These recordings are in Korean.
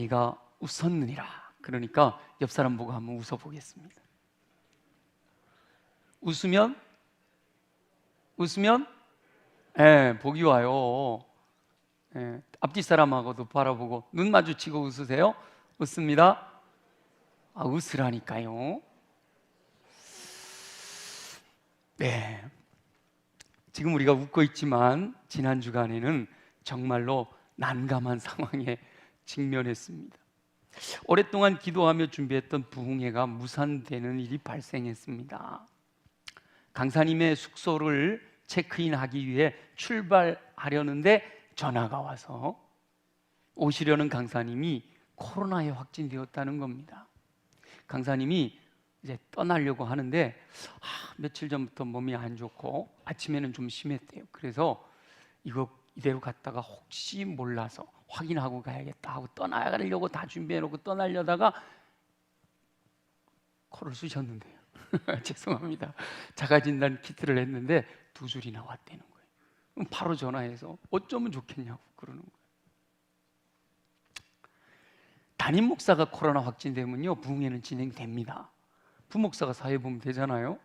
네가 웃었느니라. 그러니까 옆 사람 보고 한번 웃어보겠습니다. 웃으면 복이 와요. 앞뒤 사람하고도 바라보고 눈 마주치고 웃으세요. 웃습니다. 웃으라니까요. 네, 지금 우리가 웃고 있지만 지난 주간에는 정말로 난감한 상황에 직면했습니다. 오랫동안 기도하며 준비했던 부흥회가 무산되는 일이 발생했습니다. 강사님의 숙소를 체크인하기 위해 출발하려는데 전화가 와서 오시려는 강사님이 코로나에 확진되었다는 겁니다. 강사님이 이제 떠나려고 하는데 며칠 전부터 몸이 안 좋고 아침에는 좀 심했대요. 그래서 이거 이대로 갔다가 혹시 몰라서 확인하고 가야겠다 하고 떠나가려고 다 준비해놓고 떠나려다가 코를 쑤셨는데요. 죄송합니다. 자가진단 키트를 했는데 2줄이 나왔다는 거예요. 그럼 바로 전화해서 어쩌면 좋겠냐고 그러는 거예요. 담임 목사가 코로나 확진되면요 부흥회는 진행됩니다. 부목사가 사회 보면 되잖아요.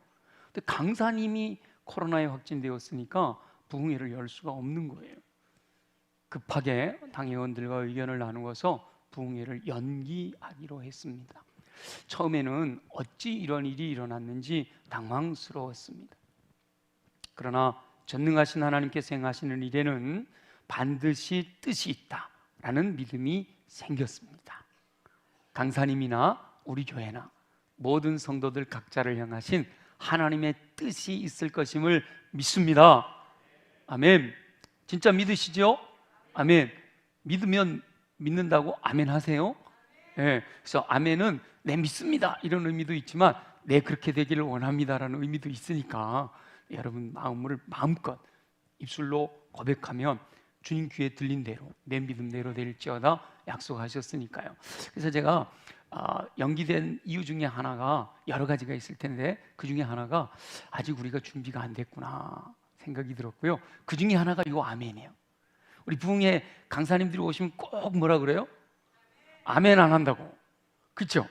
근데 강사님이 코로나에 확진되었으니까 부흥회를 열 수가 없는 거예요. 급하게 당회원들과 의견을 나누어서 부흥회를 연기하기로 했습니다. 처음에는 어찌 이런 일이 일어났는지 당황스러웠습니다. 그러나 전능하신 하나님께서 행하시는 일에는 반드시 뜻이 있다라는 믿음이 생겼습니다. 강사님이나 우리 교회나 모든 성도들 각자를 향하신 하나님의 뜻이 있을 것임을 믿습니다. 아멘. 진짜 믿으시죠? 아멘. 믿으면 믿는다고 아멘 하세요? 네. 그래서 아멘은 네 믿습니다 이런 의미도 있지만 네 그렇게 되기를 원합니다라는 의미도 있으니까 여러분 마음을 마음껏 입술로 고백하면 주님 귀에 들린 대로 내 믿음대로 될지어다 약속하셨으니까요. 그래서 제가 연기된 이유 중에 하나가 여러 가지가 있을 텐데 그 중에 하나가 아직 우리가 준비가 안 됐구나 생각이 들었고요. 그 중에 하나가 이거 아멘이에요. 우리 부흥회 강사님들이 오시면 꼭 뭐라 그래요? 아멘 안 한다고. 그렇죠?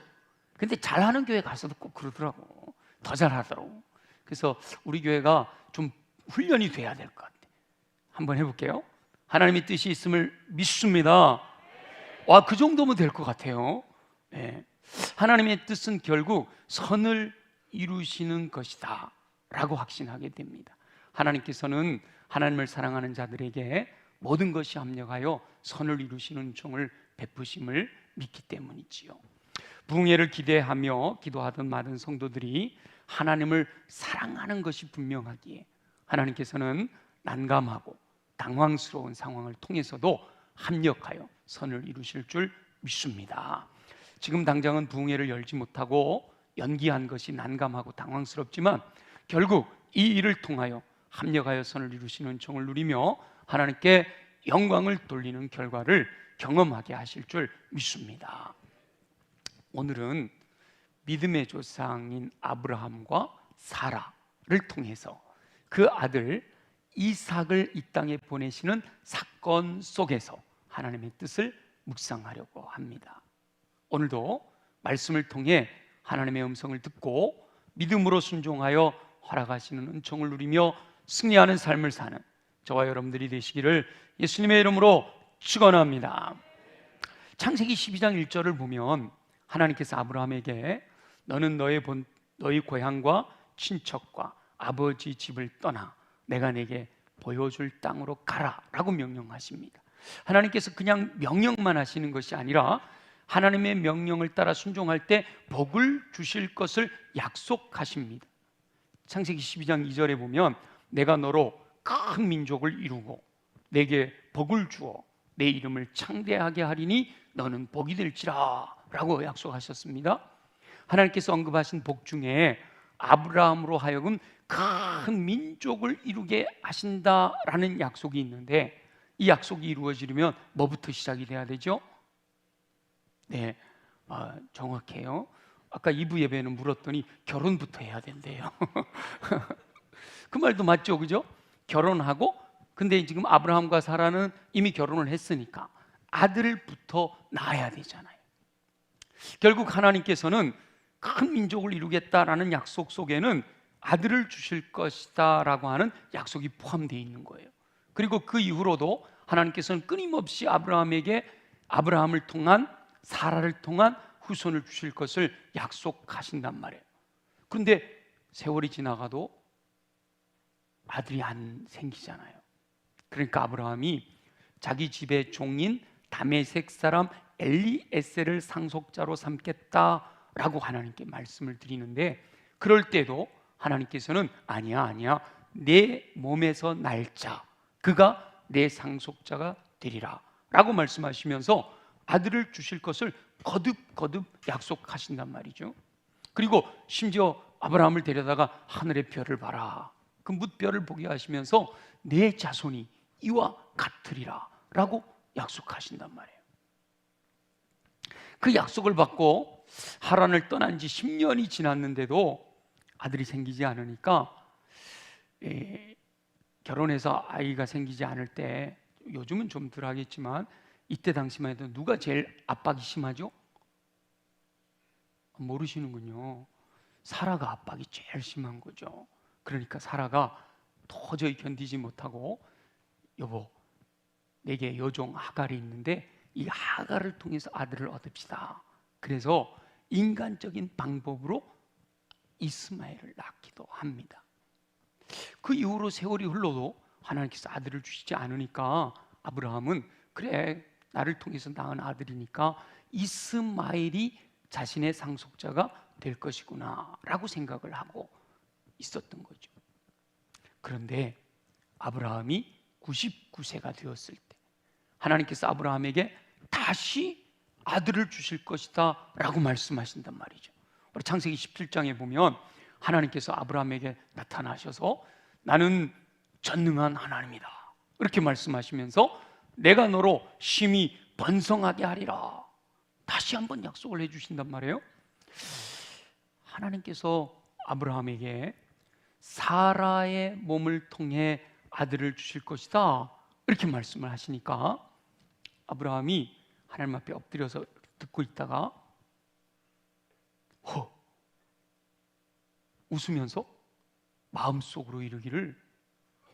근데 잘하는 교회 가서도 꼭 그러더라고. 더 잘하더라고. 그래서 우리 교회가 좀 훈련이 돼야 될 것 같아요. 한번 해볼게요. 하나님의 뜻이 있음을 믿습니다. 그 정도면 될 것 같아요. 네. 하나님의 뜻은 결국 선을 이루시는 것이다 라고 확신하게 됩니다. 하나님께서는 하나님을 사랑하는 자들에게 모든 것이 합력하여 선을 이루시는 은총을 베푸심을 믿기 때문이지요. 부흥회를 기대하며 기도하던 많은 성도들이 하나님을 사랑하는 것이 분명하기에 하나님께서는 난감하고 당황스러운 상황을 통해서도 합력하여 선을 이루실 줄 믿습니다. 지금 당장은 부흥회를 열지 못하고 연기한 것이 난감하고 당황스럽지만 결국 이 일을 통하여 합력하여 선을 이루시는 은총을 누리며 하나님께 영광을 돌리는 결과를 경험하게 하실 줄 믿습니다. 오늘은 믿음의 조상인 아브라함과 사라를 통해서 그 아들 이삭을 이 땅에 보내시는 사건 속에서 하나님의 뜻을 묵상하려고 합니다. 오늘도 말씀을 통해 하나님의 음성을 듣고 믿음으로 순종하여 허락하시는 은총을 누리며 승리하는 삶을 사는 저와 여러분들이 되시기를 예수님의 이름으로 축원합니다. 창세기 12장 1절을 보면 하나님께서 아브라함에게 너는 너희 고향과 친척과 아버지 집을 떠나 내가 내게 보여줄 땅으로 가라 라고 명령하십니다. 하나님께서 그냥 명령만 하시는 것이 아니라 하나님의 명령을 따라 순종할 때 복을 주실 것을 약속하십니다. 창세기 12장 2절에 보면 내가 너로 큰 민족을 이루고 내게 복을 주어 내 이름을 창대하게 하리니 너는 복이 될지라 라고 약속하셨습니다. 하나님께서 언급하신 복 중에 아브라함으로 하여금 큰 민족을 이루게 하신다라는 약속이 있는데 이 약속이 이루어지려면 뭐부터 시작이 돼야 되죠? 네, 정확해요. 아까 2부 예배는 물었더니 결혼부터 해야 된대요. 그 말도 맞죠, 그죠? 결혼하고 근데 지금 아브라함과 사라는 이미 결혼을 했으니까 아들부터 낳아야 되잖아요. 결국 하나님께서는 큰 민족을 이루겠다라는 약속 속에는 아들을 주실 것이다 라고 하는 약속이 포함되어 있는 거예요. 그리고 그 이후로도 하나님께서는 끊임없이 아브라함을 통한, 사라를 통한 후손을 주실 것을 약속하신단 말이에요. 그런데 세월이 지나가도 아들이 안 생기잖아요. 그러니까 아브라함이 자기 집의 종인 다메섹 사람 엘리에셀을 상속자로 삼겠다라고 하나님께 말씀을 드리는데, 그럴 때도 하나님께서는 아니야, 내 몸에서 날 자, 그가 내 상속자가 되리라 라고 말씀하시면서 아들을 주실 것을 거듭 약속하신단 말이죠. 그리고 심지어 아브라함을 데려다가 하늘의 별을 봐라, 그 뭇별을 보게 하시면서 내 자손이 이와 같으리라 라고 약속하신단 말이에요. 그 약속을 받고 하란을 떠난 지 10년이 지났는데도 아들이 생기지 않으니까 결혼해서 아이가 생기지 않을 때, 요즘은 좀 덜 하겠지만 이때 당시만 해도 누가 제일 압박이 심하죠? 모르시는군요. 사라가 압박이 제일 심한 거죠. 그러니까 사라가 도저히 견디지 못하고, 여보, 내게 여종 하갈이 있는데 이 하갈을 통해서 아들을 얻읍시다. 그래서 인간적인 방법으로 이스마엘을 낳기도 합니다. 그 이후로 세월이 흘러도 하나님께서 아들을 주시지 않으니까 아브라함은 그래, 나를 통해서 낳은 아들이니까 이스마엘이 자신의 상속자가 될 것이구나 라고 생각을 하고 있었던 거죠. 그런데 아브라함이 99세가 되었을 때 하나님께서 아브라함에게 다시 아들을 주실 것이다 라고 말씀하신단 말이죠. 우리 창세기 17장에 보면 하나님께서 아브라함에게 나타나셔서 나는 전능한 하나님이다 이렇게 말씀하시면서 내가 너로 심히 번성하게 하리라 다시 한번 약속을 해주신단 말이에요. 하나님께서 아브라함에게 사라의 몸을 통해 아들을 주실 것이다 이렇게 말씀을 하시니까 아브라함이 하나님 앞에 엎드려서 듣고 있다가 웃으면서 마음속으로 이르기를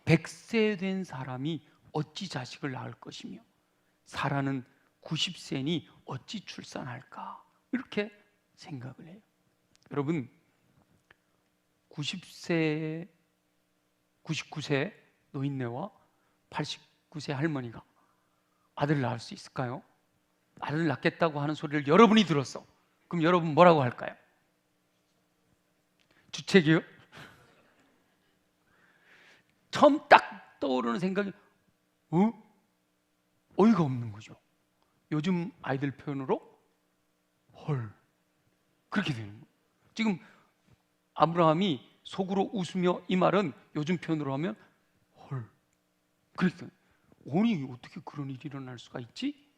100세 된 사람이 어찌 자식을 낳을 것이며 사라는 90세니 어찌 출산할까 이렇게 생각을 해요. 여러분, 99세 노인네와 89세 할머니가 아들 낳을 수 있을까요? 아들 낳겠다고 하는 소리를 여러분이 들었어. 그럼 여러분 뭐라고 할까요? 주책이요? 처음 딱 떠오르는 생각이 어이가 없는 거죠. 요즘 아이들 표현으로 헐, 그렇게 되는 거예요. 지금 아브라함이 속으로 웃으며 이 말은 요즘 표현으로 하면 헐, 그렇게 아니 어떻게 그런 일이 일어날 수가 있지?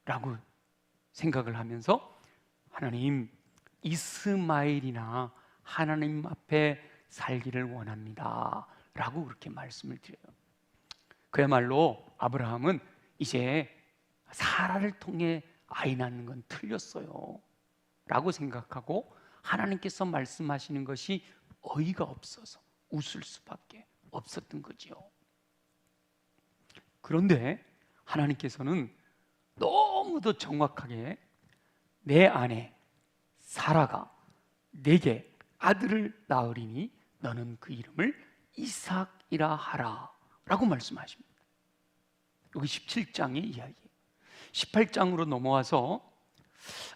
라고 생각을 하면서 하나님, 이스마엘이나 하나님 앞에 살기를 원합니다 라고 그렇게 말씀을 드려요. 그야말로 아브라함은 이제 사라를 통해 아이 낳는 건 틀렸어요 라고 생각하고 하나님께서 말씀하시는 것이 어이가 없어서 웃을 수밖에 없었던 거지요. 그런데 하나님께서는 너무도 정확하게 내 아내 사라가 내게 아들을 낳으리니 너는 그 이름을 이삭이라 하라 라고 말씀하십니다. 여기 17장의 이야기예요. 18장으로 넘어와서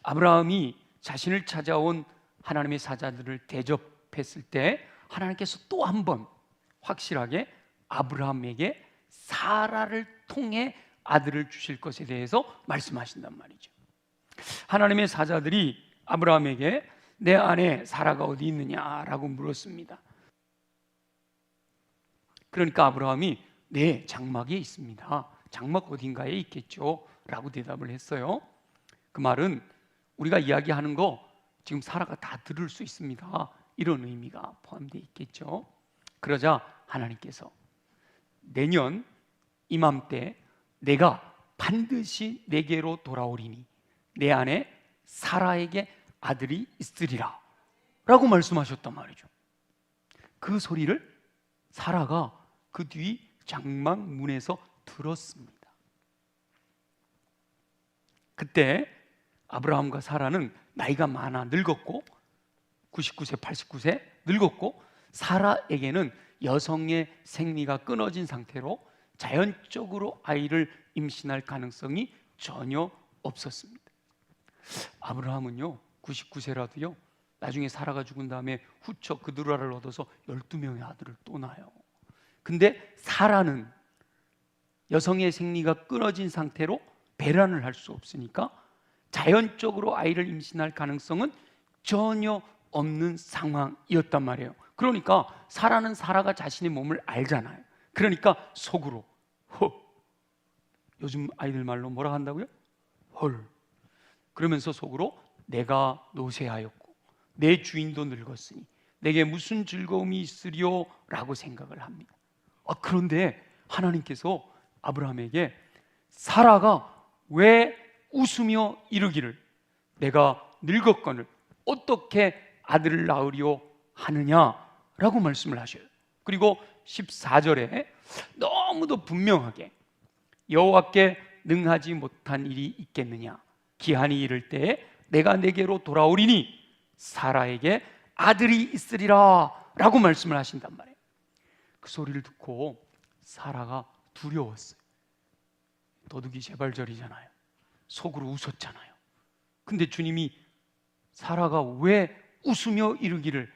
아브라함이 자신을 찾아온 하나님의 사자들을 대접했을 때 하나님께서 또 한 번 확실하게 아브라함에게 사라를 통해 아들을 주실 것에 대해서 말씀하신단 말이죠. 하나님의 사자들이 아브라함에게 내 아내 사라가 어디 있느냐라고 물었습니다. 그러니까 아브라함이 네, 장막에 있습니다. 장막 어딘가에 있겠죠 라고 대답을 했어요. 그 말은 우리가 이야기하는 거 지금 사라가 다 들을 수 있습니다 이런 의미가 포함되어 있겠죠. 그러자 하나님께서 내년 이맘때 내가 반드시 내게로 돌아오리니 내 안에 사라에게 아들이 있으리라 라고 말씀하셨단 말이죠. 그 소리를 사라가 그 뒤 장막문에서 들었습니다. 그때 아브라함과 사라는 나이가 많아 늙었고 99세, 89세 늙었고 사라에게는 여성의 생리가 끊어진 상태로 자연적으로 아이를 임신할 가능성이 전혀 없었습니다. 아브라함은요 99세라도요 나중에 사라가 죽은 다음에 후처 그드라를 얻어서 12명의 아들을 또 낳아요. 근데 사라는 여성의 생리가 끊어진 상태로 배란을 할 수 없으니까 자연적으로 아이를 임신할 가능성은 전혀 없는 상황이었단 말이에요. 그러니까 사라는 사라가 자신의 몸을 알잖아요. 그러니까 속으로 요즘 아이들 말로 뭐라 한다고요? 헐. 그러면서 속으로 내가 노쇠하였고 내 주인도 늙었으니 내게 무슨 즐거움이 있으리요? 라고 생각을 합니다. 그런데 하나님께서 아브라함에게 사라가 왜 웃으며 이르기를 내가 늙었거늘 어떻게 아들을 낳으려 하느냐라고 말씀을 하셔요. 그리고 14절에 너무도 분명하게 여호와께 능하지 못한 일이 있겠느냐 기한이 이를 때에 내가 내게로 돌아오리니 사라에게 아들이 있으리라 라고 말씀을 하신단 말이에요. 그 소리를 듣고 사라가 두려웠어요. 도둑이 재발절이잖아요. 속으로 웃었잖아요. 근데 주님이 사라가 왜 웃으며 이르기를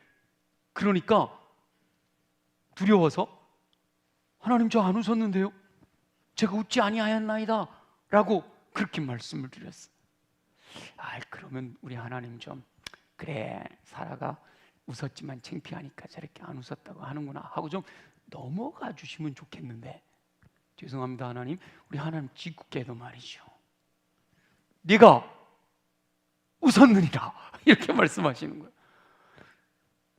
그러니까 두려워서 하나님 저 안 웃었는데요 제가 웃지 아니하였나이다 라고 그렇게 말씀을 드렸어요. 그러면 우리 하나님 좀 그래 사라가 웃었지만 창피하니까 저렇게 안 웃었다고 하는구나 하고 좀 넘어가 주시면 좋겠는데 죄송합니다 하나님. 우리 하나님 짓궂게도 말이죠 네가 웃었느니라 이렇게 말씀하시는 거예요.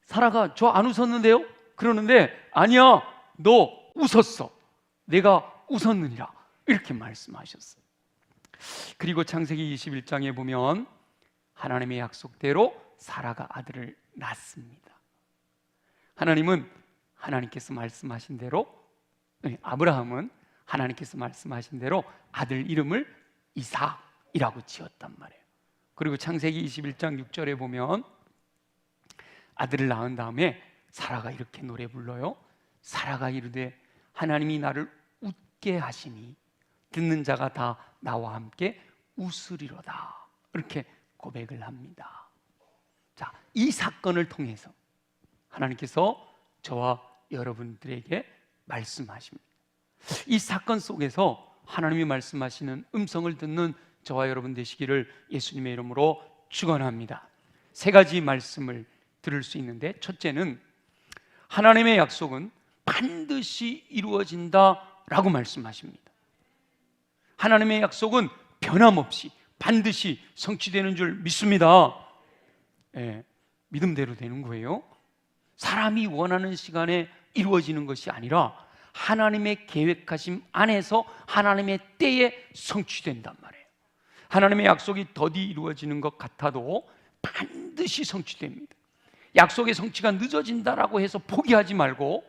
사라가 저 안 웃었는데요? 그러는데 아니야 너 웃었어 내가 웃었느니라 이렇게 말씀하셨어요. 그리고 창세기 21장에 보면 하나님의 약속대로 사라가 아들을 낳습니다. 하나님께서 말씀하신 대로 아브라함은 하나님께서 말씀하신 대로 아들 이름을 이삭이라고 지었단 말이에요. 그리고 창세기 21장 6절에 보면 아들을 낳은 다음에 사라가 이렇게 노래 불러요. 사라가 이르되 하나님이 나를 웃게 하시니 듣는 자가 다 나와 함께 웃으리로다 이렇게 고백을 합니다. 자, 이 사건을 통해서 하나님께서 저와 여러분들에게 말씀하십니다. 이 사건 속에서 하나님이 말씀하시는 음성을 듣는 저와 여러분 되시기를 예수님의 이름으로 축원합니다. 세 가지 말씀을 들을 수 있는데 첫째는 하나님의 약속은 반드시 이루어진다라고 말씀하십니다. 하나님의 약속은 변함없이 반드시 성취되는 줄 믿습니다. 믿음대로 되는 거예요. 사람이 원하는 시간에 이루어지는 것이 아니라 하나님의 계획하심 안에서 하나님의 때에 성취된단 말이에요. 하나님의 약속이 더디 이루어지는 것 같아도 반드시 성취됩니다. 약속의 성취가 늦어진다라고 해서 포기하지 말고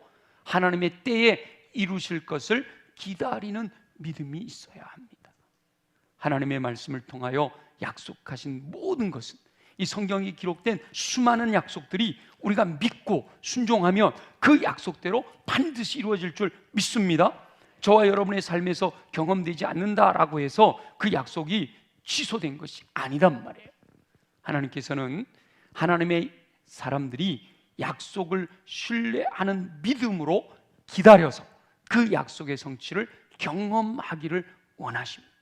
하나님의 때에 이루실 것을 기다리는 믿음이 있어야 합니다. 하나님의 말씀을 통하여 약속하신 모든 것은 이 성경에 기록된 수많은 약속들이 우리가 믿고 순종하면 그 약속대로 반드시 이루어질 줄 믿습니다. 저와 여러분의 삶에서 경험되지 않는다라고 해서 그 약속이 취소된 것이 아니란 말이에요. 하나님께서는 하나님의 사람들이 약속을 신뢰하는 믿음으로 기다려서 그 약속의 성취를 경험하기를 원하십니다.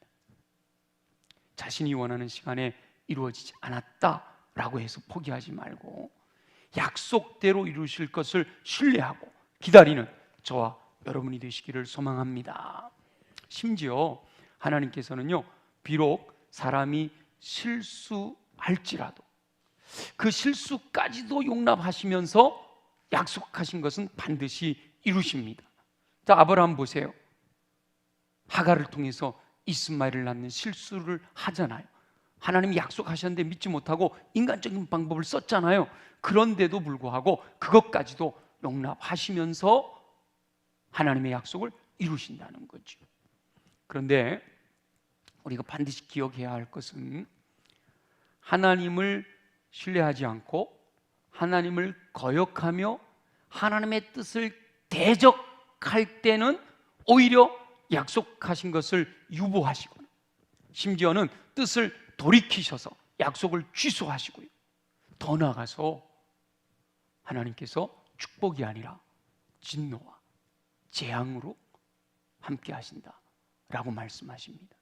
자신이 원하는 시간에 이루어지지 않았다라고 해서 포기하지 말고 약속대로 이루실 것을 신뢰하고 기다리는 저와 여러분이 되시기를 소망합니다. 심지어 하나님께서는요, 비록 사람이 실수할지라도 그 실수까지도 용납하시면서 약속하신 것은 반드시 이루십니다. 자, 아브라함 보세요. 하갈을 통해서 이스마엘을 낳는 실수를 하잖아요. 하나님이 약속하셨는데 믿지 못하고 인간적인 방법을 썼잖아요. 그런데도 불구하고 그것까지도 용납하시면서 하나님의 약속을 이루신다는 거죠. 그런데 우리가 반드시 기억해야 할 것은 하나님을 신뢰하지 않고 하나님을 거역하며 하나님의 뜻을 대적할 때는 오히려 약속하신 것을 유보하시거나 심지어는 뜻을 돌이키셔서 약속을 취소하시고요, 더 나아가서 하나님께서 축복이 아니라 진노와 재앙으로 함께 하신다라고 말씀하십니다.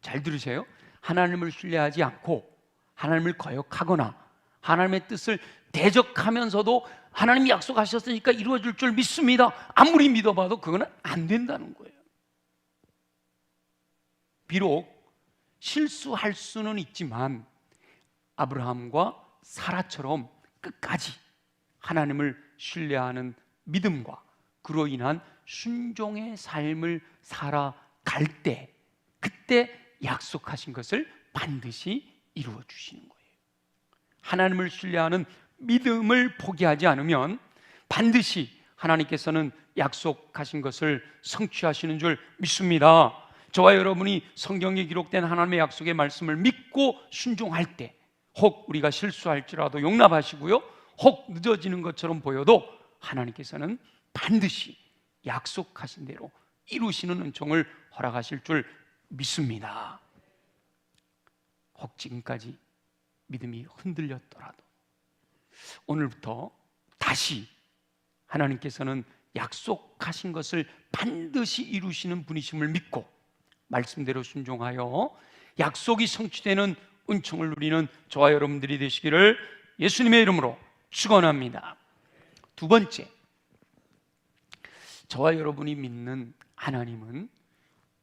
잘 들으세요. 하나님을 신뢰하지 않고 하나님을 거역하거나 하나님의 뜻을 대적하면서도 하나님이 약속하셨으니까 이루어질 줄 믿습니다, 아무리 믿어봐도 그거는 안 된다는 거예요. 비록 실수할 수는 있지만 아브라함과 사라처럼 끝까지 하나님을 신뢰하는 믿음과 그로 인한 순종의 삶을 살아갈 때, 그때 약속하신 것을 반드시 이루어 주시는 거예요. 하나님을 신뢰하는 믿음을 포기하지 않으면 반드시 하나님께서는 약속하신 것을 성취하시는 줄 믿습니다. 저와 여러분이 성경에 기록된 하나님의 약속의 말씀을 믿고 순종할 때, 혹 우리가 실수할지라도 용납하시고요, 혹 늦어지는 것처럼 보여도 하나님께서는 반드시 약속하신 대로 이루시는 은총을 허락하실 줄 믿습니다. 혹 지금까지 믿음이 흔들렸더라도 오늘부터 다시 하나님께서는 약속하신 것을 반드시 이루시는 분이심을 믿고 말씀대로 순종하여 약속이 성취되는 은총을 누리는 저와 여러분들이 되시기를 예수님의 이름으로 축원합니다. 두 번째, 저와 여러분이 믿는 하나님은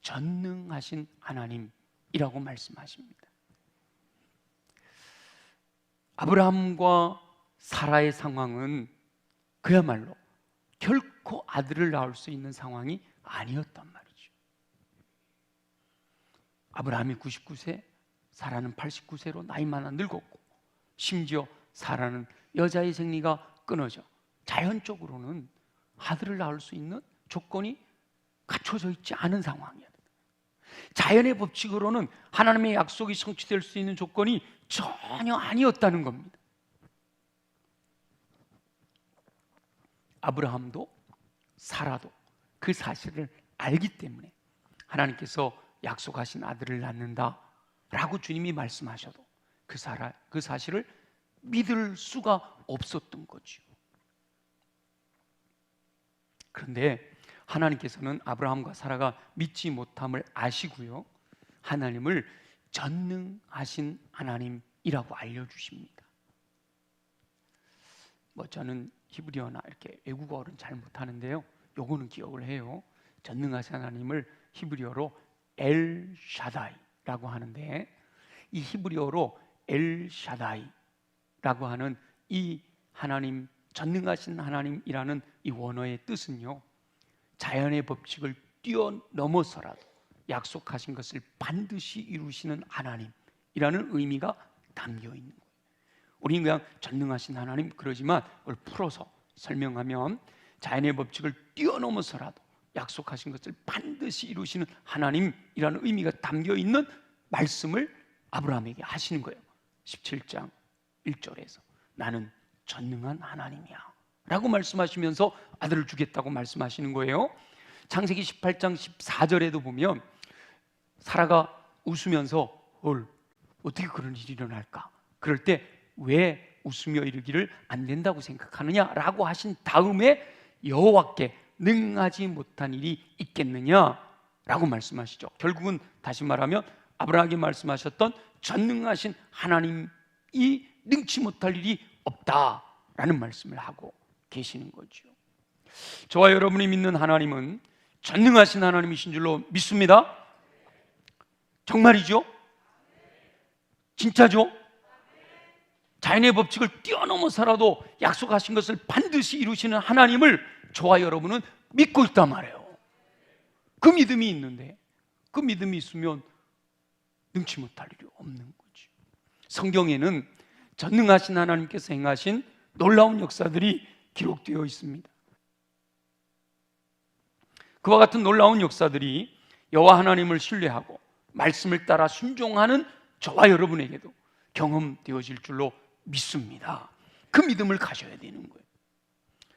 전능하신 하나님이라고 말씀하십니다. 아브라함과 사라의 상황은 그야말로 결코 아들을 낳을 수 있는 상황이 아니었단 말이죠. 아브라함이 99세, 사라는 89세로 나이만 늙었고, 심지어 사라는 여자의 생리가 끊어져 자연적으로는 아들을 낳을 수 있는 조건이 갖춰져 있지 않은 상황이었다. 자연의 법칙으로는 하나님의 약속이 성취될 수 있는 조건이 전혀 아니었다는 겁니다. 아브라함도 사라도 그 사실을 알기 때문에 하나님께서 약속하신 아들을 낳는다라고 주님이 말씀하셔도 그 사실을 믿을 수가 없었던 거죠. 그런데 하나님께서는 아브라함과 사라가 믿지 못함을 아시고요, 하나님을 전능하신 하나님이라고 알려주십니다. 저는 히브리어나 이렇게 외국어는 잘 못하는데요, 요거는 기억을 해요. 전능하신 하나님을 히브리어로 엘샤다이라고 하는데, 이 히브리어로 엘샤다이라고 하는 이 하나님, 전능하신 하나님이라는 이 원어의 뜻은요, 자연의 법칙을 뛰어넘어서라도 약속하신 것을 반드시 이루시는 하나님이라는 의미가 담겨 있는 거예요. 우리는 그냥 전능하신 하나님 그러지만 그걸 풀어서 설명하면 자연의 법칙을 뛰어넘어서라도 약속하신 것을 반드시 이루시는 하나님이라는 의미가 담겨 있는 말씀을 아브라함에게 하시는 거예요. 17장 1절에서 나는 전능한 하나님이야 라고 말씀하시면서 아들을 주겠다고 말씀하시는 거예요. 창세기 18장 14절에도 보면 사라가 웃으면서 어떻게 그런 일이 일어날까? 그럴 때 왜 웃으며 이르기를 안 된다고 생각하느냐라고 하신 다음에 여호와께 능하지 못한 일이 있겠느냐라고 말씀하시죠. 결국은 다시 말하면 아브라함에게 말씀하셨던 전능하신 하나님이 능치 못할 일이 없다라는 말씀을 하고 계시는 거죠. 저와 여러분이 믿는 하나님은 전능하신 하나님이신 줄로 믿습니다. 정말이죠? 진짜죠? 자연의 법칙을 뛰어넘어서라도 약속하신 것을 반드시 이루시는 하나님을 저와 여러분은 믿고 있단 말이에요. 그 믿음이 있는데 그 믿음이 있으면 능치 못할 일이 없는 거죠. 성경에는 전능하신 하나님께서 행하신 놀라운 역사들이 기록되어 있습니다. 그와 같은 놀라운 역사들이 여호와 하나님을 신뢰하고 말씀을 따라 순종하는 저와 여러분에게도 경험되어질 줄로 믿습니다. 그 믿음을 가져야 되는 거예요.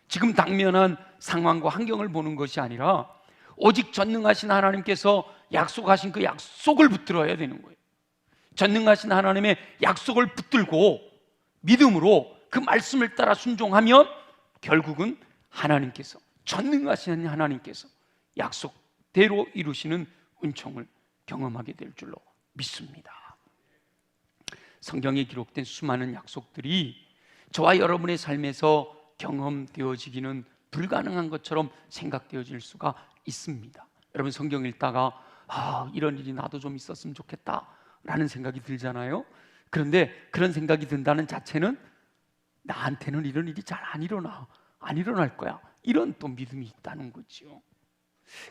지금 당면한 상황과 환경을 보는 것이 아니라 오직 전능하신 하나님께서 약속하신 그 약속을 붙들어야 되는 거예요. 전능하신 하나님의 약속을 붙들고 믿음으로 그 말씀을 따라 순종하면 결국은 하나님께서, 전능하신 하나님께서 약속대로 이루시는 은총을 경험하게 될 줄로 믿습니다. 성경에 기록된 수많은 약속들이 저와 여러분의 삶에서 경험되어지기는 불가능한 것처럼 생각되어질 수가 있습니다. 여러분 성경 읽다가 이런 일이 나도 좀 있었으면 좋겠다 라는 생각이 들잖아요. 그런데 그런 생각이 든다는 자체는 나한테는 이런 일이 잘 안 일어날 거야, 이런 또 믿음이 있다는 거죠.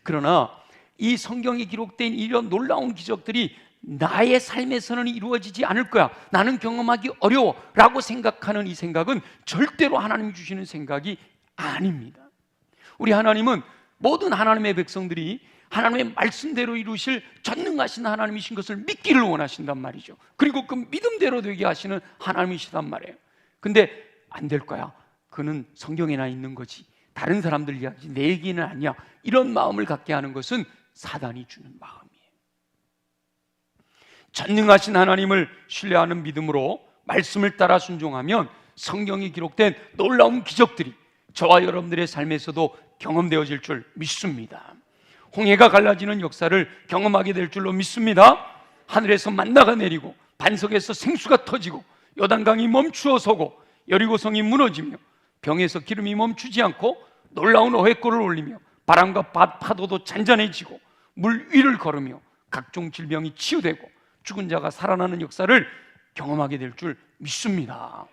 그러나 이 성경에 기록된 이런 놀라운 기적들이 나의 삶에서는 이루어지지 않을 거야, 나는 경험하기 어려워 라고 생각하는 이 생각은 절대로 하나님이 주시는 생각이 아닙니다. 우리 하나님은 모든 하나님의 백성들이 하나님의 말씀대로 이루실 전능하신 하나님이신 것을 믿기를 원하신단 말이죠. 그리고 그 믿음대로 되게 하시는 하나님이시단 말이에요. 근데 안 될 거야, 그는 성경에나 있는 거지, 다른 사람들 이야기, 내 얘기는 아니야, 이런 마음을 갖게 하는 것은 사단이 주는 마음이에요. 전능하신 하나님을 신뢰하는 믿음으로 말씀을 따라 순종하면 성경에 기록된 놀라운 기적들이 저와 여러분들의 삶에서도 경험되어질 줄 믿습니다. 홍해가 갈라지는 역사를 경험하게 될 줄로 믿습니다. 하늘에서 만나가 내리고 반석에서 생수가 터지고 요단강이 멈추어 서고 여리고성이 무너지며 병에서 기름이 멈추지 않고 놀라운 어획골을 올리며 바람과 파도도 잔잔해지고 물 위를 걸으며 각종 질병이 치유되고 죽은 자가 살아나는 역사를 경험하게 될 줄 믿습니다.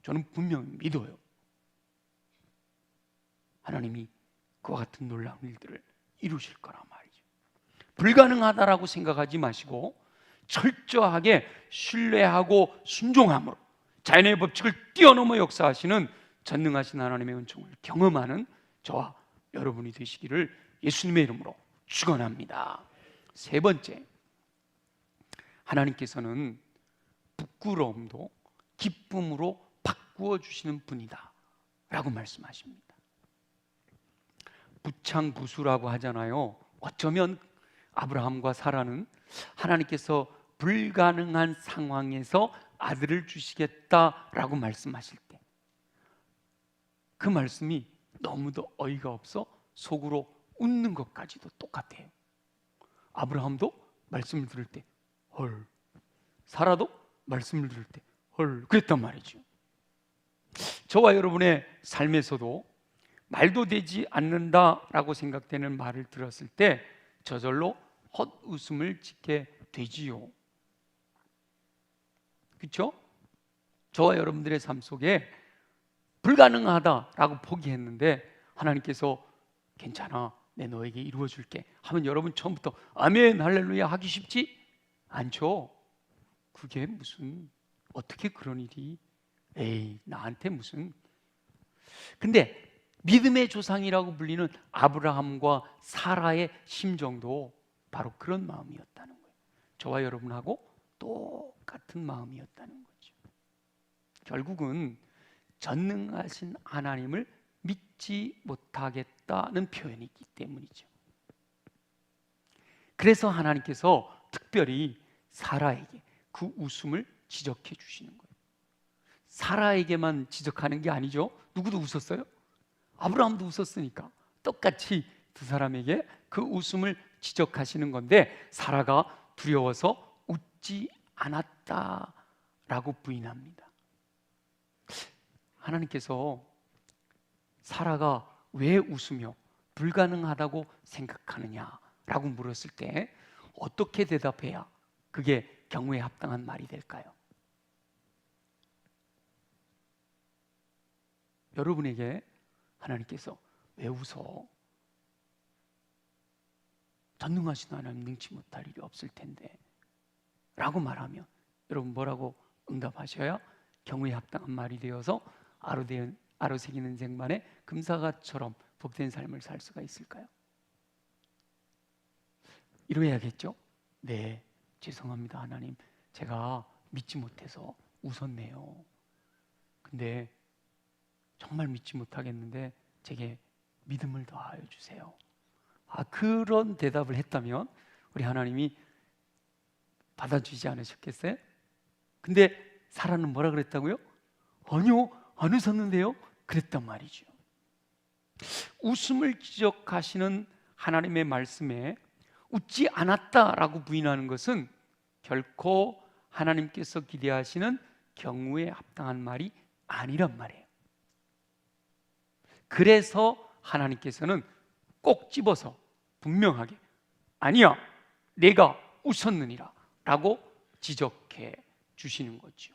저는 분명히 믿어요. 하나님이 그와 같은 놀라운 일들을 이루실 거란 말이죠. 불가능하다라고 생각하지 마시고 철저하게 신뢰하고 순종함으로 자연의 법칙을 뛰어넘어 역사하시는 전능하신 하나님의 은총을 경험하는 저와 여러분이 되시기를 예수님의 이름으로 축원합니다. 세 번째, 하나님께서는 부끄러움도 기쁨으로 바꾸어 주시는 분이다 라고 말씀하십니다. 부창부수라고 하잖아요. 어쩌면 아브라함과 사라는 하나님께서 불가능한 상황에서 아들을 주시겠다라고 말씀하실 때 그 말씀이 너무도 어이가 없어 속으로 웃는 것까지도 똑같아요. 아브라함도 말씀을 들을 때 헐, 사라도 말씀을 들을 때 헐, 그랬단 말이죠. 저와 여러분의 삶에서도 말도 되지 않는다라고 생각되는 말을 들었을 때 저절로 헛웃음을 짓게 되지요. 그렇죠? 저와 여러분들의 삶 속에 불가능하다라고 포기했는데 하나님께서 괜찮아, 내 너에게 이루어줄게 하면 여러분 처음부터 아멘 할렐루야 하기 쉽지 않죠? 그게 무슨, 어떻게 그런 일이, 에이 나한테 무슨. 근데 믿음의 조상이라고 불리는 아브라함과 사라의 심정도 바로 그런 마음이었다는 거예요. 저와 여러분하고 똑같은 마음이었다는 거죠. 결국은 전능하신 하나님을 믿지 못하겠다는 표현이 있기 때문이죠. 그래서 하나님께서 특별히 사라에게 그 웃음을 지적해 주시는 거예요. 사라에게만 지적하는 게 아니죠. 누구도 웃었어요? 아브라함도 웃었으니까 똑같이 두 사람에게 그 웃음을 지적하시는 건데 사라가 두려워서 웃지 않았다라고 부인합니다. 하나님께서 사라가 왜 웃으며 불가능하다고 생각하느냐라고 물었을 때 어떻게 대답해야 그게 경우에 합당한 말이 될까요? 여러분에게 하나님께서 왜 웃어? 전능하신 하나님 능치 못할 일이 없을 텐데 라고 말하면 여러분 뭐라고 응답하셔야 경우에 합당한 말이 되어서 아로새기는 쟁반에 금사과처럼 복된 삶을 살 수가 있을까요? 이러해야겠죠? 네, 죄송합니다 하나님, 제가 믿지 못해서 웃었네요. 근데 정말 믿지 못하겠는데 제게 믿음을 더하여 주세요. 그런 대답을 했다면 우리 하나님이 받아주지 않으셨겠어요? 근데 사라는 뭐라 그랬다고요? 아니요, 안 웃었는데요? 그랬단 말이죠. 웃음을 지적하시는 하나님의 말씀에 웃지 않았다라고 부인하는 것은 결코 하나님께서 기대하시는 경우에 합당한 말이 아니란 말이에요. 그래서 하나님께서는 꼭 집어서 분명하게 아니야, 내가 웃었느니라 라고 지적해 주시는 거죠.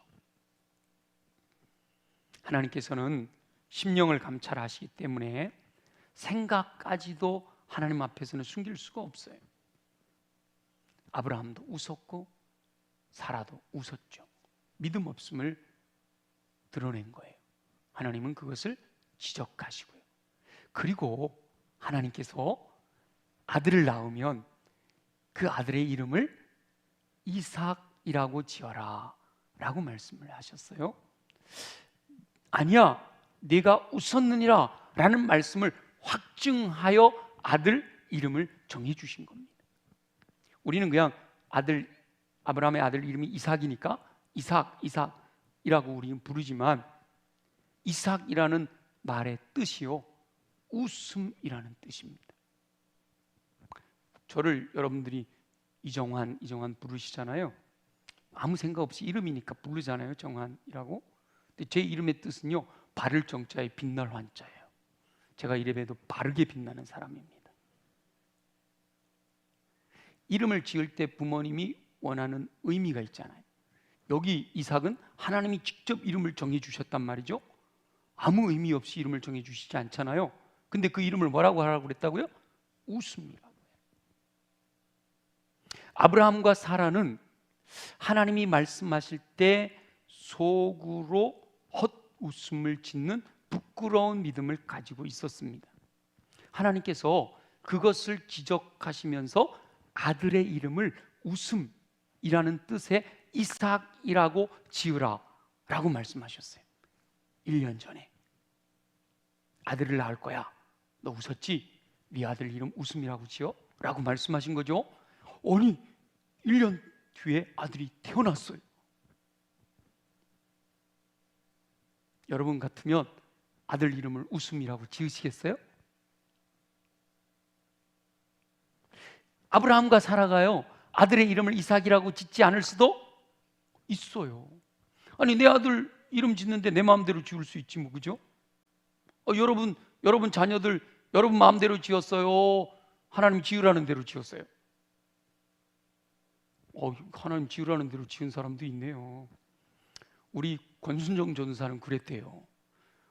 하나님께서는 심령을 감찰하시기 때문에 생각까지도 하나님 앞에서는 숨길 수가 없어요. 아브라함도 웃었고 사라도 웃었죠. 믿음 없음을 드러낸 거예요. 하나님은 그것을 지적하시고요. 그리고 하나님께서 아들을 낳으면 그 아들의 이름을 이삭이라고 지어라 라고 말씀을 하셨어요. 아니야, 네가 웃었느니라 라는 말씀을 확증하여 아들 이름을 정해 주신 겁니다. 우리는 그냥 아브라함의 아들 이름이 이삭이니까 이삭이라고 우리는 부르지만 이삭이라는 말의 뜻이요, 웃음이라는 뜻입니다. 저를 여러분들이 이정환 부르시잖아요. 아무 생각 없이 이름이니까 부르잖아요, 정환이라고. 근데 제 이름의 뜻은요, 바를 정자에 빛날 환자예요. 제가 이래봬도 바르게 빛나는 사람입니다. 이름을 지을 때 부모님이 원하는 의미가 있잖아요. 여기 이삭은 하나님이 직접 이름을 정해 주셨단 말이죠. 아무 의미 없이 이름을 정해 주시지 않잖아요. 근데 그 이름을 뭐라고 하라고 그랬다고요? 웃음이라고 해요. 아브라함과 사라는 하나님이 말씀하실 때 속으로 헛웃음을 짓는 부끄러운 믿음을 가지고 있었습니다. 하나님께서 그것을 지적하시면서 아들의 이름을 웃음이라는 뜻의 이삭이라고 지으라 라고 말씀하셨어요. 1년 전에 아들을 낳을 거야, 너 웃었지? 네 아들 이름 웃음이라고 지어? 라고 말씀하신 거죠. 아니, 1년 뒤에 아들이 태어났어요. 여러분 같으면 아들 이름을 웃음이라고 지으시겠어요? 아브라함과 사라가요, 아들의 이름을 이삭이라고 짓지 않을 수도 있어요. 아니, 내 아들 이름 짓는데 내 마음대로 지을 수 있지 뭐, 그죠? 여러분 자녀들 여러분 마음대로 지었어요? 하나님 지으라는 대로 지었어요? 하나님 지으라는 대로 지은 사람도 있네요. 우리 권순정 전사는 그랬대요.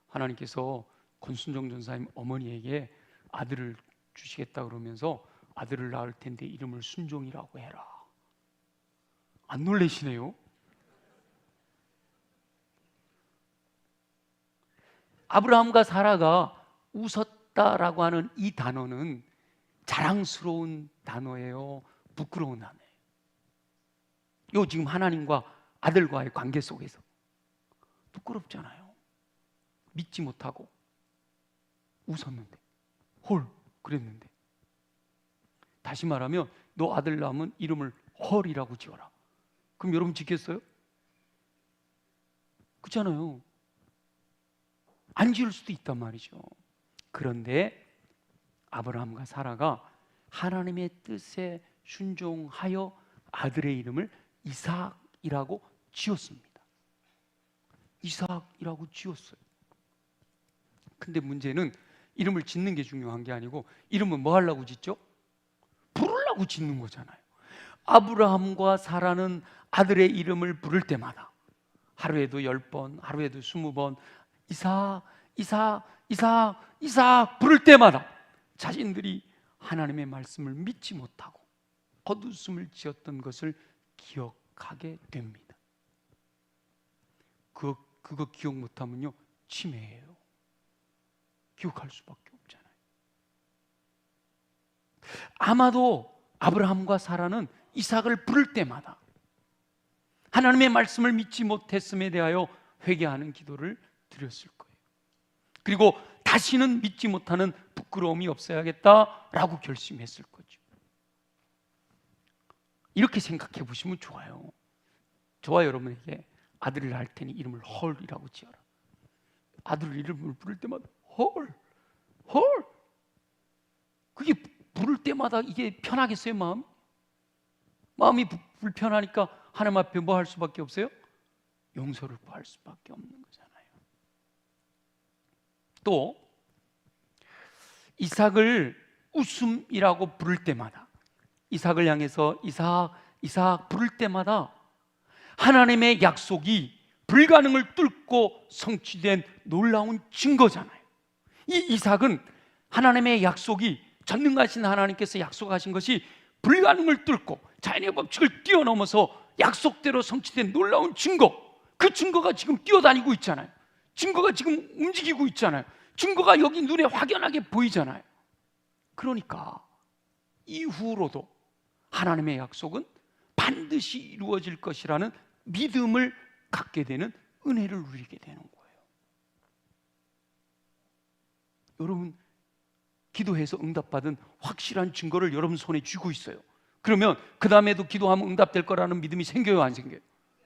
하나님께서 권순정 전사님 어머니에게 아들을 주시겠다 그러면서 아들을 낳을 텐데 이름을 순종이라고 해라. 안 놀라시네요? 아브라함과 사라가 웃었다라고 하는 이 단어는 자랑스러운 단어예요, 부끄러운 단어예요? 요 지금 하나님과 아들과의 관계 속에서 부끄럽잖아요. 믿지 못하고 웃었는데, 그랬는데. 다시 말하면 너 아들 낳으면 이름을 헐이라고 지어라. 그럼 여러분 짓겠어요? 그렇잖아요. 안 지을 수도 있단 말이죠. 그런데 아브라함과 사라가 하나님의 뜻에 순종하여 아들의 이름을 이삭이라고 지었습니다. 이삭이라고 지었어요. 근데 문제는 이름을 짓는 게 중요한 게 아니고 이름은 뭐 하려고 짓죠? 부르려고 짓는 거잖아요. 아브라함과 사라는 아들의 이름을 부를 때마다 하루에도 10번, 하루에도 20번 이삭 부를 때마다 자신들이 하나님의 말씀을 믿지 못하고 헛웃음을 지었던 것을 기억하게 됩니다. 그거 기억 못하면요, 치매예요. 기억할 수밖에 없잖아요. 아마도 아브라함과 사라는 이삭을 부를 때마다 하나님의 말씀을 믿지 못했음에 대하여 회개하는 기도를 드렸을 거예요. 그리고 다시는 믿지 못하는 부끄러움이 없어야겠다라고 결심했을 거죠. 이렇게 생각해 보시면 좋아요. 저와 여러분에게 아들을 낳을 테니 이름을 헐이라고 지어라. 아들 이름을 부를 때마다 헐. 그게 부를 때마다 이게 편하겠어요, 마음이 불편하니까 하나님 앞에 뭐 할 수밖에 없어요? 용서를 구할 수밖에 없는 거잖아요. 또 이삭을 웃음이라고 부를 때마다, 이삭을 향해서 이삭 부를 때마다 하나님의 약속이 불가능을 뚫고 성취된 놀라운 증거잖아요. 이 이삭은 하나님의 약속이, 전능하신 하나님께서 약속하신 것이 불가능을 뚫고 자연의 법칙을 뛰어넘어서 약속대로 성취된 놀라운 증거, 그 증거가 지금 뛰어다니고 있잖아요. 증거가 지금 움직이고 있잖아요. 증거가 여기 눈에 확연하게 보이잖아요. 그러니까 이후로도 하나님의 약속은 반드시 이루어질 것이라는 믿음을 갖게 되는 은혜를 누리게 되는 거예요. 여러분, 기도해서 응답받은 확실한 증거를 여러분 손에 쥐고 있어요. 그러면 그 다음에도 기도하면 응답될 거라는 믿음이 생겨요, 안 생겨요?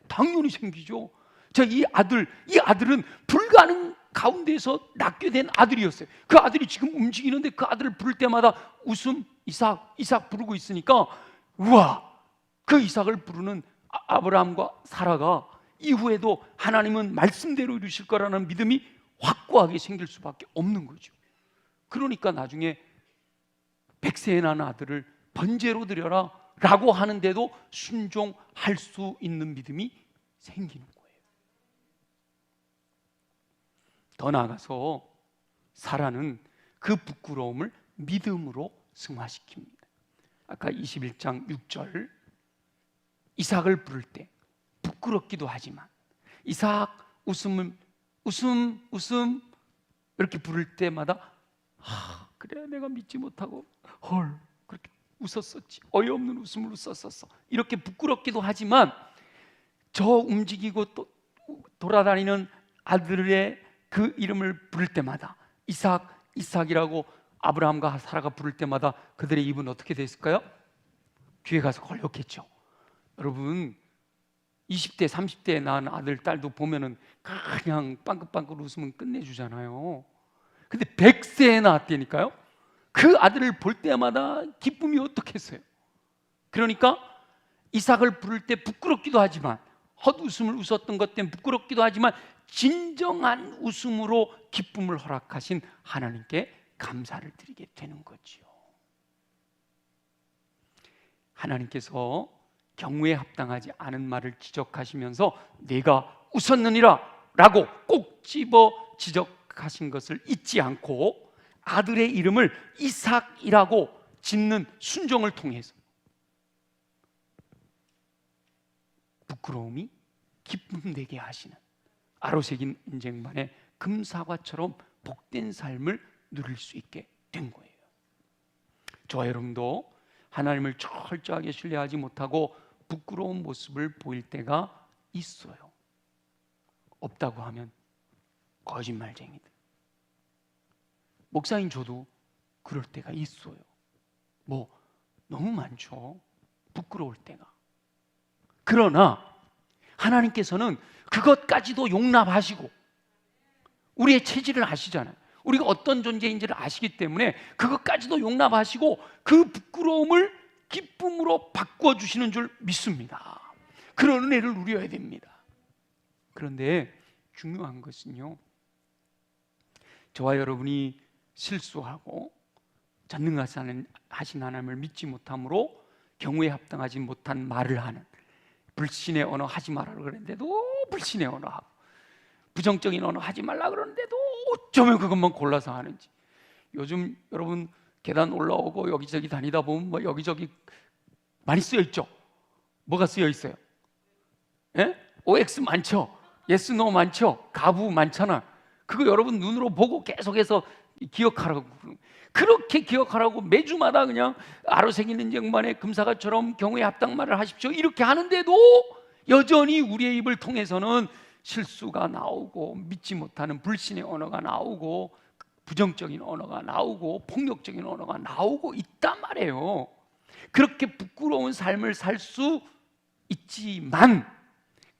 당연히 생기죠. 자, 이 아들은 불가능 가운데서 낳게 된 아들이었어요. 그 아들이 지금 움직이는데 그 아들을 부를 때마다 웃음, 이삭 부르고 있으니까, 우와, 그 이삭을 부르는 아브라함과 사라가 이후에도 하나님은 말씀대로 이루실 거라는 믿음이 확고하게 생길 수밖에 없는 거죠. 그러니까 나중에 100세에 난 아들을 번제로 드려라 라고 하는데도 순종할 수 있는 믿음이 생기는 거예요. 더 나아가서 사라는 그 부끄러움을 믿음으로 승화시킵니다. 아까 21장 6절, 이삭을 부를 때 부끄럽기도 하지만 이삭 웃음 이렇게 부를 때마다 그래, 내가 믿지 못하고 헐 그렇게 웃었었지, 어이없는 웃음을 웃었었어, 이렇게 부끄럽기도 하지만 저 움직이고 또 돌아다니는 아들의 그 이름을 부를 때마다, 이삭이라고 아브라함과 사라가 부를 때마다 그들의 입은 어떻게 됐을까요? 귀에 가서 걸렸겠죠. 여러분, 20대 30대에 낳은 아들 딸도 보면은 그냥 빵긋빵긋 웃으면 끝내주잖아요. 근데 100세에 낳았다니까요. 그 아들을 볼 때마다 기쁨이 어떻겠어요? 그러니까 이삭을 부를 때 부끄럽기도 하지만, 헛웃음을 웃었던 것 때문에 부끄럽기도 하지만 진정한 웃음으로 기쁨을 허락하신 하나님께 감사를 드리게 되는 거지요. 하나님께서 경우에 합당하지 않은 말을 지적하시면서 내가 웃었느니라 라고 꼭 집어 지적하신 것을 잊지 않고 아들의 이름을 이삭이라고 짓는 순종을 통해서 부끄러움이 기쁨 되게 하시는 아로새긴 인쟁반의 금사과처럼 복된 삶을 누릴 수 있게 된 거예요. 저와 여러분도 하나님을 철저하게 신뢰하지 못하고 부끄러운 모습을 보일 때가 있어요. 없다고 하면 거짓말쟁이들. 목사인 저도 그럴 때가 있어요. 너무 많죠. 부끄러울 때가. 그러나 하나님께서는 그것까지도 용납하시고 우리의 체질을 아시잖아요. 우리가 어떤 존재인지를 아시기 때문에 그것까지도 용납하시고 그 부끄러움을 기쁨으로 바꿔주시는 줄 믿습니다. 그런 은혜를 누려야 됩니다. 그런데 중요한 것은요, 저와 여러분이 실수하고 전능하신 하나님을 믿지 못함으로 경우에 합당하지 못한 말을 하는, 불신의 언어 하지 말라고 그랬는데도 불신의 언어 하고, 부정적인 언어 하지 말라 그러는데도 어쩌면 그것만 골라서 하는지. 요즘 여러분 계단 올라오고 여기저기 다니다 보면 뭐 여기저기 많이 쓰여 있죠. 뭐가 쓰여 있어요? 예? OX 많죠. yes, no 많죠. 가부 많잖아. 그거 여러분 눈으로 보고 계속해서 기억하라고. 그렇게 기억하라고 매주마다 그냥 아로새기는 쟁반에 금사과처럼 경우에 합당 말을 하십시오 이렇게 하는데도 여전히 우리의 입을 통해서는 실수가 나오고 믿지 못하는 불신의 언어가 나오고 부정적인 언어가 나오고 폭력적인 언어가 나오고 있단 말이에요. 그렇게 부끄러운 삶을 살 수 있지만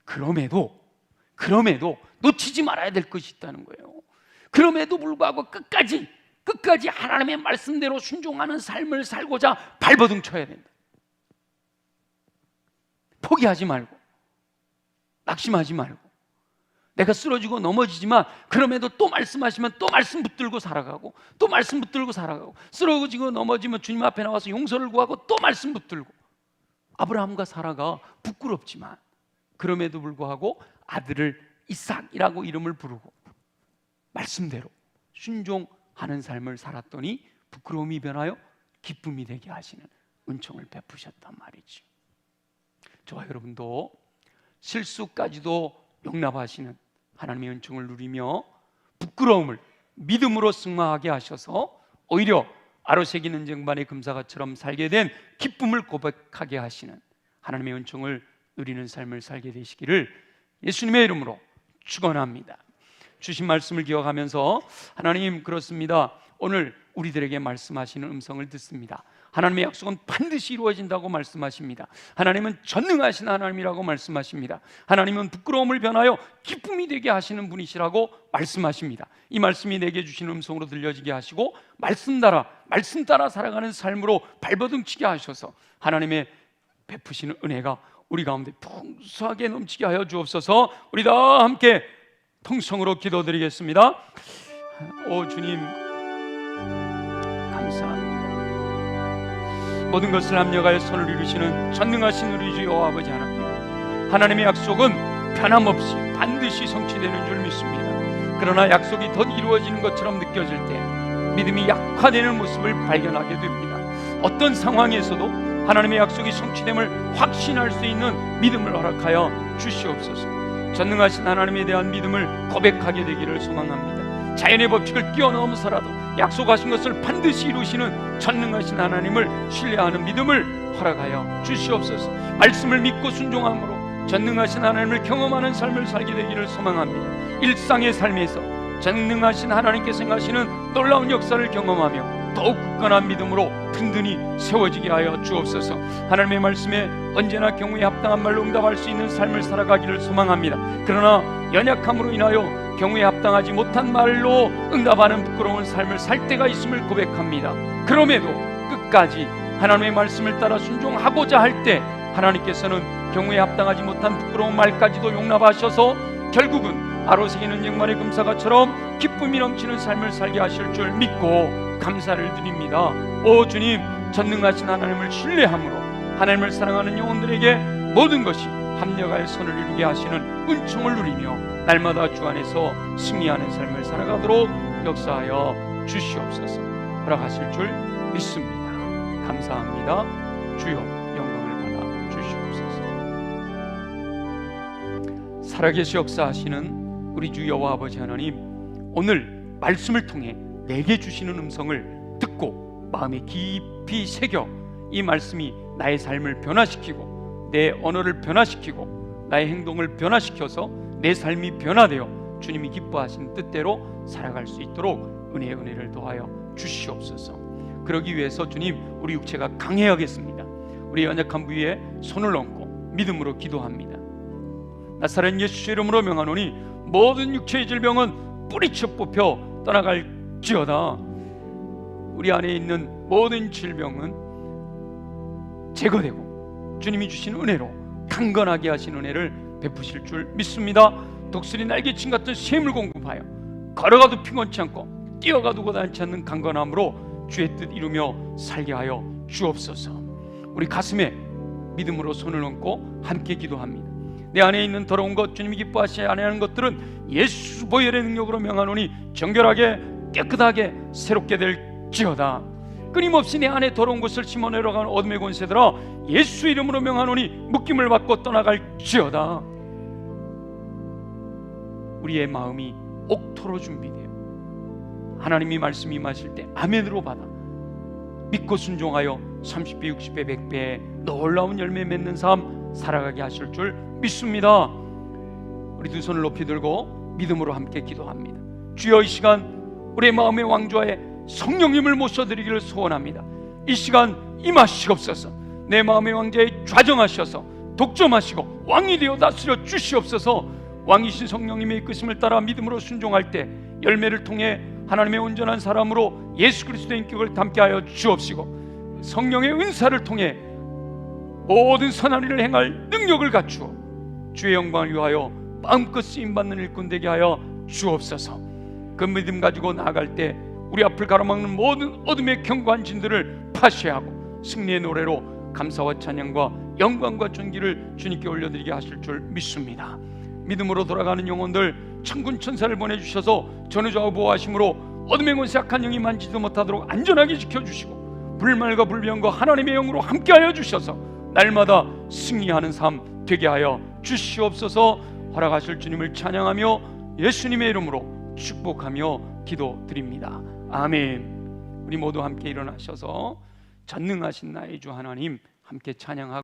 그럼에도 놓치지 말아야 될 것이 있다는 거예요. 그럼에도 불구하고 끝까지 하나님의 말씀대로 순종하는 삶을 살고자 발버둥 쳐야 된다. 포기하지 말고 낙심하지 말고 내가 쓰러지고 넘어지지만 그럼에도 또 말씀하시면 또 말씀 붙들고 살아가고 또 말씀 붙들고 살아가고 쓰러지고 넘어지면 주님 앞에 나와서 용서를 구하고 또 말씀 붙들고 아브라함과 사라가 부끄럽지만 그럼에도 불구하고 아들을 이삭이라고 이름을 부르고 말씀대로 순종하는 삶을 살았더니 부끄러움이 변하여 기쁨이 되게 하시는 은총을 베푸셨단 말이죠. 저와 여러분도 실수까지도 용납하시는 하나님의 은총을 누리며 부끄러움을 믿음으로 승화하게 하셔서 오히려 아로새기는 쟁반의 금사과처럼 살게 된 기쁨을 고백하게 하시는 하나님의 은총을 누리는 삶을 살게 되시기를 예수님의 이름으로 축원합니다. 주신 말씀을 기억하면서 하나님 그렇습니다. 오늘 우리들에게 말씀하시는 음성을 듣습니다. 하나님의 약속은 반드시 이루어진다고 말씀하십니다. 하나님은 전능하신 하나님이라고 말씀하십니다. 하나님은 부끄러움을 변하여 기쁨이 되게 하시는 분이시라고 말씀하십니다. 이 말씀이 내게 주시는 음성으로 들려지게 하시고 말씀 따라 살아가는 삶으로 발버둥치게 하셔서 하나님의 베푸시는 은혜가 우리 가운데 풍성하게 넘치게 하여 주옵소서. 우리 다 함께 통성으로 기도드리겠습니다. 오 주님 감사합니다. 모든 것을 합력하여 선을 이루시는 전능하신 우리 주 여호와 아버지 하나님, 하나님의 약속은 변함없이 반드시 성취되는 줄 믿습니다. 그러나 약속이 더 이루어지는 것처럼 느껴질 때 믿음이 약화되는 모습을 발견하게 됩니다. 어떤 상황에서도 하나님의 약속이 성취됨을 확신할 수 있는 믿음을 허락하여 주시옵소서. 전능하신 하나님에 대한 믿음을 고백하게 되기를 소망합니다. 자연의 법칙을 뛰어넘어서라도 약속하신 것을 반드시 이루시는 전능하신 하나님을 신뢰하는 믿음을 허락하여 주시옵소서. 말씀을 믿고 순종함으로 전능하신 하나님을 경험하는 삶을 살게 되기를 소망합니다. 일상의 삶에서 전능하신 하나님께서 행하시는 놀라운 역사를 경험하며 더욱 굳건한 믿음으로 든든히 세워지게 하여 주옵소서. 하나님의 말씀에 언제나 경우에 합당한 말로 응답할 수 있는 삶을 살아가기를 소망합니다. 그러나 연약함으로 인하여 경우에 합당하지 못한 말로 응답하는 부끄러운 삶을 살 때가 있음을 고백합니다. 그럼에도 끝까지 하나님의 말씀을 따라 순종하고자 할 때 하나님께서는 경우에 합당하지 못한 부끄러운 말까지도 용납하셔서 결국은 아로새기는 쟁반의 금사과처럼 기쁨이 넘치는 삶을 살게 하실 줄 믿고 감사를 드립니다. 오 주님, 전능하신 하나님을 신뢰함으로 하나님을 사랑하는 영혼들에게 모든 것이 합력하여 선을 이루게 하시는 은총을 누리며 날마다 주 안에서 승리하는 삶을 살아가도록 역사하여 주시옵소서. 허락하실 줄 믿습니다. 감사합니다. 주여 영광을 받아 주시옵소서. 살아계시 역사하시는 우리 주 여호와 아버지 하나님, 오늘 말씀을 통해 내게 주시는 음성을 듣고 마음에 깊이 새겨 이 말씀이 나의 삶을 변화시키고 내 언어를 변화시키고 나의 행동을 변화시켜서 내 삶이 변화되어 주님이 기뻐하신 뜻대로 살아갈 수 있도록 은혜를 더하여 주시옵소서. 그러기 위해서 주님, 우리 육체가 강해야겠습니다. 우리 연약한 부위에 손을 얹고 믿음으로 기도합니다. 나사렛 예수 이름으로 명하노니 모든 육체의 질병은 뿌리쳐 뽑혀 떠나갈지어다. 우리 안에 있는 모든 질병은 제거되고 주님이 주신 은혜로 강건하게 하신 은혜를 베푸실 줄 믿습니다. 독수리 날개침 같은 셈을 공급하여 걸어가도 피곤치 않고 뛰어가도 고단치 않는 강건함으로 주의 뜻 이루며 살게 하여 주옵소서. 우리 가슴에 믿음으로 손을 얹고 함께 기도합니다. 내 안에 있는 더러운 것, 주님이 기뻐하시지 아니하는 것들은 예수 보혈의 능력으로 명하노니 정결하게 깨끗하게 새롭게 될지어다. 끊임없이 내 안에 더러운 것을 심어내려가는 어둠의 권세들아, 예수 이름으로 명하노니 묶임을 받고 떠나갈지어다. 우리의 마음이 옥토로 준비돼요. 하나님이 말씀이 임하실 때 아멘으로 받아 믿고 순종하여 30배, 60배, 100배의 놀라운 열매 맺는 삶 살아가게 하실 줄 믿습니다. 우리 두 손을 높이 들고 믿음으로 함께 기도합니다. 주여, 이 시간 우리의 마음의 왕좌에 성령님을 모셔드리기를 소원합니다. 이 시간 임하시옵소서. 내 마음의 왕좌에 좌정하셔서 독점하시고 왕이 되어 다스려 주시옵소서. 왕이신 성령님의 이끄심을 따라 믿음으로 순종할 때 열매를 통해 하나님의 온전한 사람으로 예수 그리스도의 인격을 담게 하여 주옵시고, 성령의 은사를 통해 모든 선한 일을 행할 능력을 갖추어 주의 영광을 위하여 마음껏 쓰임받는 일꾼 되게 하여 주옵소서. 그 믿음 가지고 나아갈 때 우리 앞을 가로막는 모든 어둠의 견고한 진들을 파쇄하고 승리의 노래로 감사와 찬양과 영광과 존귀를 주님께 올려드리게 하실 줄 믿습니다. 믿음으로 돌아가는 영혼들 천군 천사를 보내주셔서 전우좌우 보호하심으로 어둠의 권세 악한 영이 만지도 못하도록 안전하게 지켜주시고, 불말과 불병과 하나님의 영으로 함께하여 주셔서 날마다 승리하는 삶 되게 하여 주시옵소서. 허락하실 주님을 찬양하며 예수님의 이름으로 축복하며 기도드립니다. 아멘. 우리 모두 함께 일어나셔서 전능하신 나의 주 하나님 함께 찬양하고